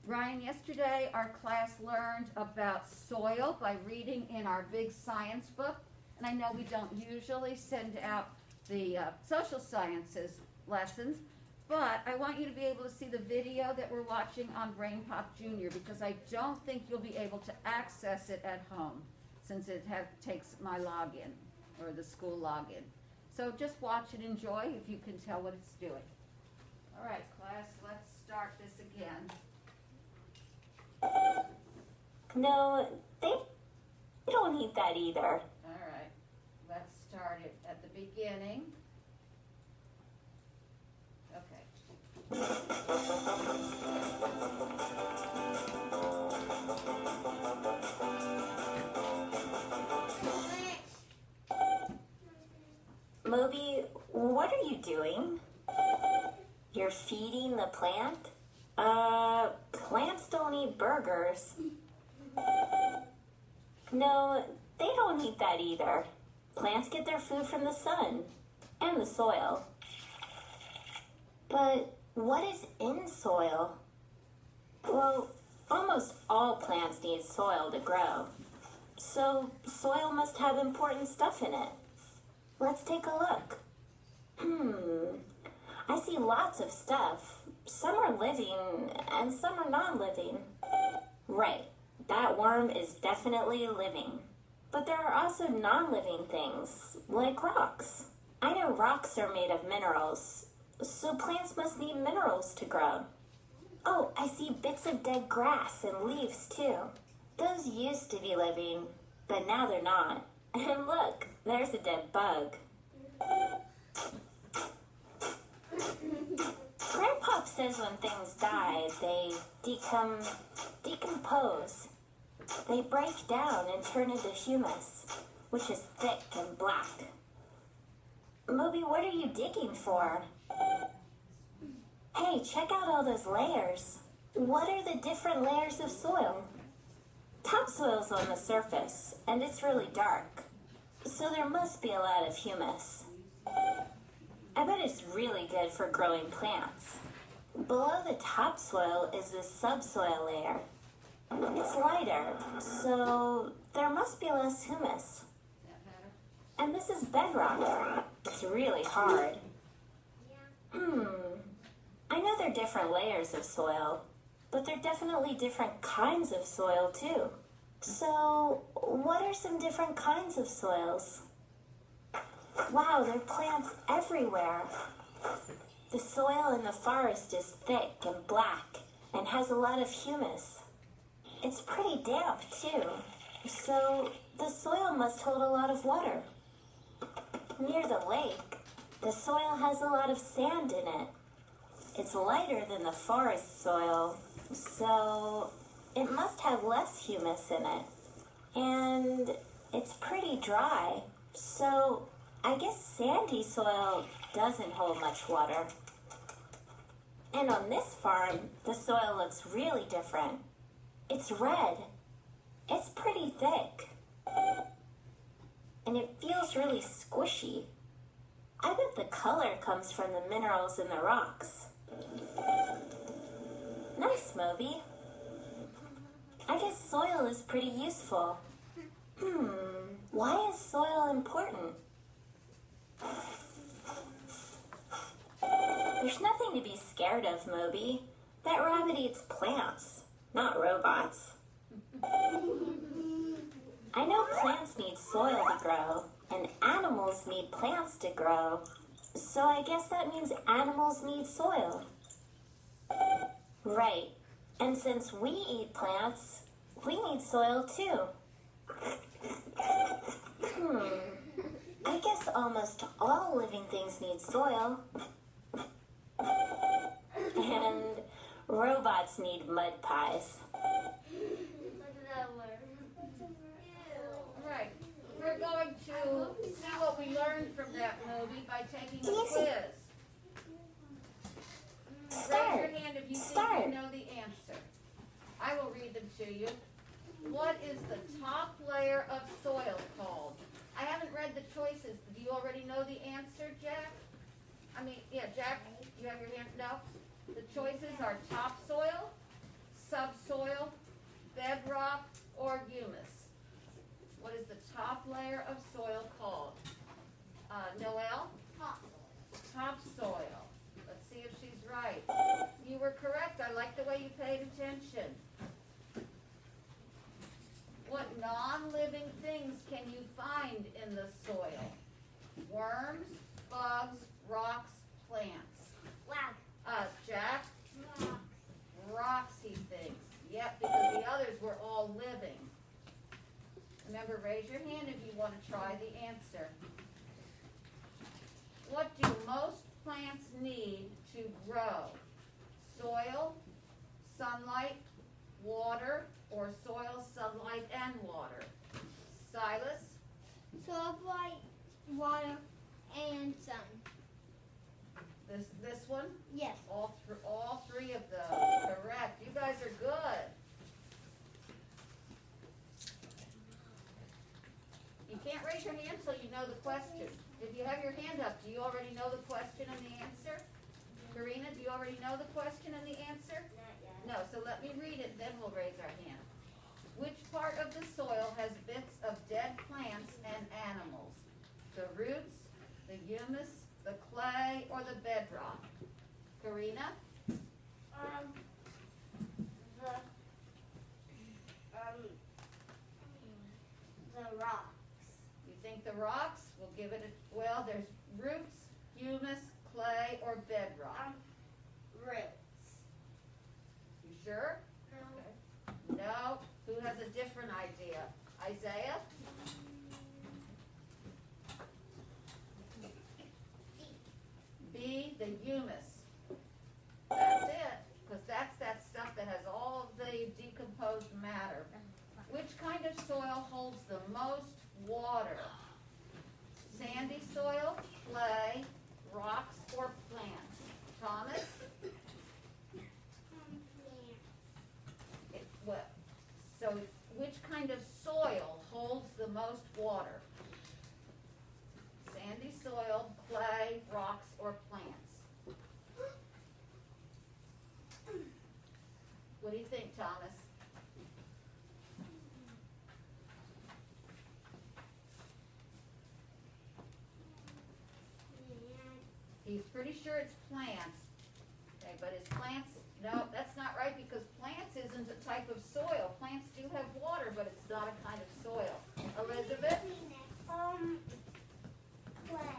Ryan, yesterday our class learned about soil by reading in our big science book. And I know we don't usually send out the social sciences lessons, but I want you to be able to see the video that we're watching on Brain Pop Junior because I don't think you'll be able to access it at home since it takes my login or the school login. So just watch and enjoy if you can tell what it's doing. All right, class, let's start this again. No, they don't eat that either. All right, let's start it at the beginning. Okay. Moby, what are you doing? You're feeding the plant? Plants don't eat burgers. No, they don't eat that either. Plants get their food from the sun and the soil. But what is in soil? Well, almost all plants need soil to grow. So soil must have important stuff in it. Let's take a look. I see lots of stuff. Some are living and some are non-living. Right, that worm is definitely living. But there are also non-living things, like rocks. I know rocks are made of minerals, so plants must need minerals to grow. Oh, I see bits of dead grass and leaves too. Those used to be living, but now they're not. And look, there's a dead bug. Grandpa says when things die, they decompose. They break down and turn into humus, which is thick and black. Moby, what are you digging for? Hey, check out all those layers. What are the different layers of soil? Topsoil's on the surface, and it's really dark. So there must be a lot of humus. I bet it's really good for growing plants. Below the topsoil is the subsoil layer. It's lighter, so there must be less humus. And this is bedrock. It's really hard. I know there are different layers of soil, but there are definitely different kinds of soil too. So, what are some different kinds of soils? Wow, there are plants everywhere. The soil in the forest is thick and black and has a lot of humus. It's pretty damp too, so the soil must hold a lot of water. Near the lake, the soil has a lot of sand in it. It's lighter than the forest soil, so it must have less humus in it. And it's pretty dry, so I guess sandy soil doesn't hold much water. And on this farm, the soil looks really different. It's red. It's pretty thick. And it feels really squishy. I bet the color comes from the minerals in the rocks. Nice, Moby. I guess soil is pretty useful. Why is soil important? There's nothing to be scared of, Moby. That rabbit eats plants, not robots. I know plants need soil to grow, and animals need plants to grow. So I guess that means animals need soil. Right. And since we eat plants, we need soil too. I guess almost all living things need soil. And robots need mud pies. Right. We're going to see what we learned from that movie by taking a quiz. Raise your hand if you think you know the answer. I will read them to you. What is the top layer of soil called? I haven't read the choices. Do you already know the answer, Jack? Jack, you have your hand? No? The choices are topsoil, subsoil, bedrock, or humus? What is the top layer of soil called? Noelle? Topsoil. Let's see if she's right. You were correct. I like the way you paid attention. What non-living things can you find in the soil? Worms, bugs, rocks, plants. Jack? Rocks, he thinks. Yep, because the others were all living. Remember, raise your hand if you want to try the answer. What do most plants need to grow? Soil, sunlight, water, or soil, sunlight, and water? Silas? Sunlight, water, and sun. This one? Yes. All three of those. Correct. You guys are good. You can't raise your hand until you know the question. If you have your hand up, do you already know the question and the answer? Karina, do you already know the question and the answer? Not yet. No, so let me read it, then we'll raise our hand. Which part of the soil has bits of dead plants and animals? The roots, the humus, the clay, or the bedrock? Karina? The rocks. You think the rocks? We'll give it a, well, there's roots, humus, clay, or bedrock. Roots. You sure? No. No. Who has a different idea? Isaiah? B, the humus. That's it, because that's that stuff that has all of the decomposed matter. Which kind of soil holds the most water? Sandy soil, clay, rocks, or plants? Thomas? So which kind of soil holds the most water? Sandy soil, clay, rocks, or plants? What do you think, Thomas? He's pretty sure it's plants. Okay, but is plants, no, that's not right because plants isn't a type of soil. Plants do have water, but it's not a kind of soil. Elizabeth? Clay.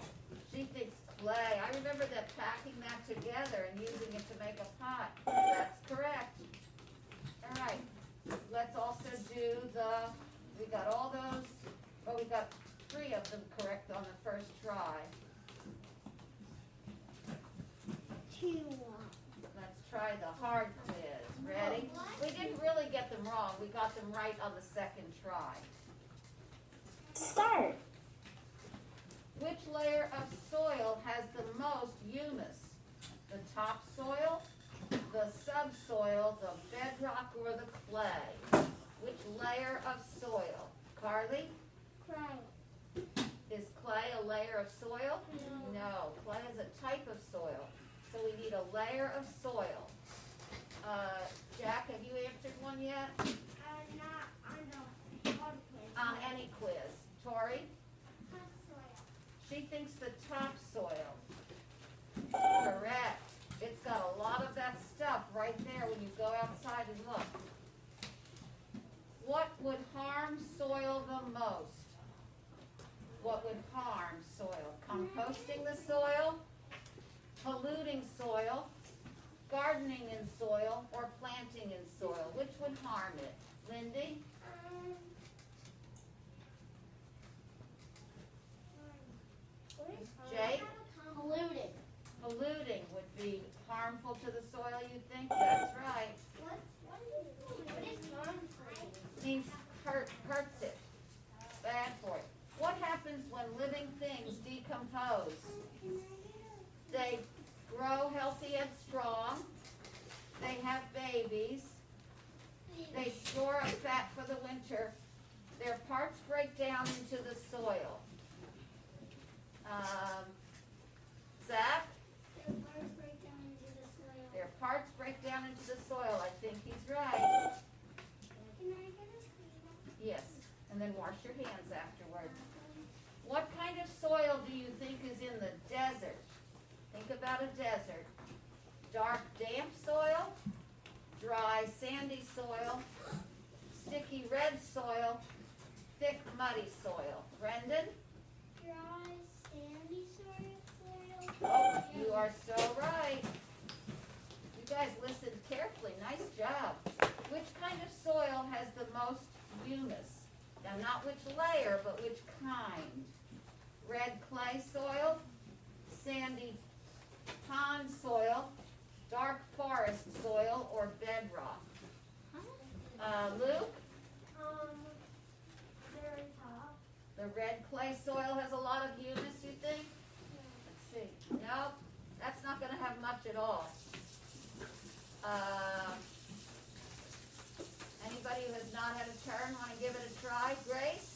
She thinks clay. I remember that packing that together and using it to make a pot. That's correct. All right. Let's also do we got all those, well, we got 3 of them correct on the first try. 2. Let's try the hard quiz. Ready? We didn't really get them wrong. We got them right on the second try. Start. Which layer of soil has the most humus? The topsoil, the subsoil, the bedrock, or the clay? Which layer of soil? Carly? Clay. Is clay a layer of soil? No, clay is a type of soil. So we need a layer of soil. Jack, have you answered one yet? Not on the hard quiz. On any quiz. Tori? Topsoil. She thinks the topsoil. Correct. It's got a lot of that stuff right there when you go outside and look. What would harm soil the most? What would harm soil? Composting the soil, polluting soil, gardening in soil, or planting in soil? Which would harm it? Lindy? Jake? Polluted. Polluting would be harmful to the soil, you think? That's right. What is harmful? Means hurts it. Bad for it. What happens when living things decompose? They grow healthy and strong. They have babies. They store up fat for the winter. Their parts break down into the soil. Zach? Their parts break down into the soil. Their parts break down into the soil. I think he's right. and wash your hands afterwards. What kind of soil do you think is in the desert? Think about a desert. Dark, damp soil, dry, sandy soil, sticky, red soil, thick, muddy soil. Brendan? Dry, sandy soil. Oh, you are so right. You guys listened carefully. Nice job. Which kind of soil has the most humus? Now, not which layer, but which kind? Red clay soil, sandy pond soil, dark forest soil, or bedrock? Luke, Very top. the red clay soil has a lot of humus, you think? Let's see. Nope, that's not gonna have much at all. Anybody who has not had a turn wanna give it a try? Grace?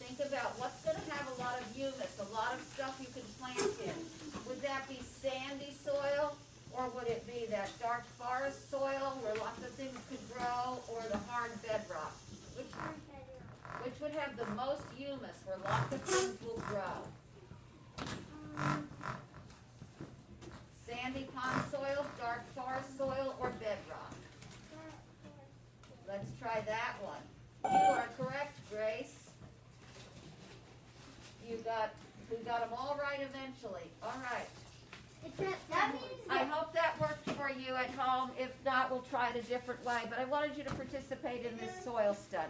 Think about what's gonna have a lot of humus, a lot of stuff you can plant in. Would that be sandy soil, or would it be that dark forest soil where lots of things could grow, or the hard bedrock? Which would have the most humus where lots of things will grow? Sandy pond soil, dark forest soil, or bedrock? Let's try that one. You are correct, Grace. We got them all right eventually. All right. That means I hope that worked for you at home. If not, we'll try it a different way. But I wanted you to participate in this soil study.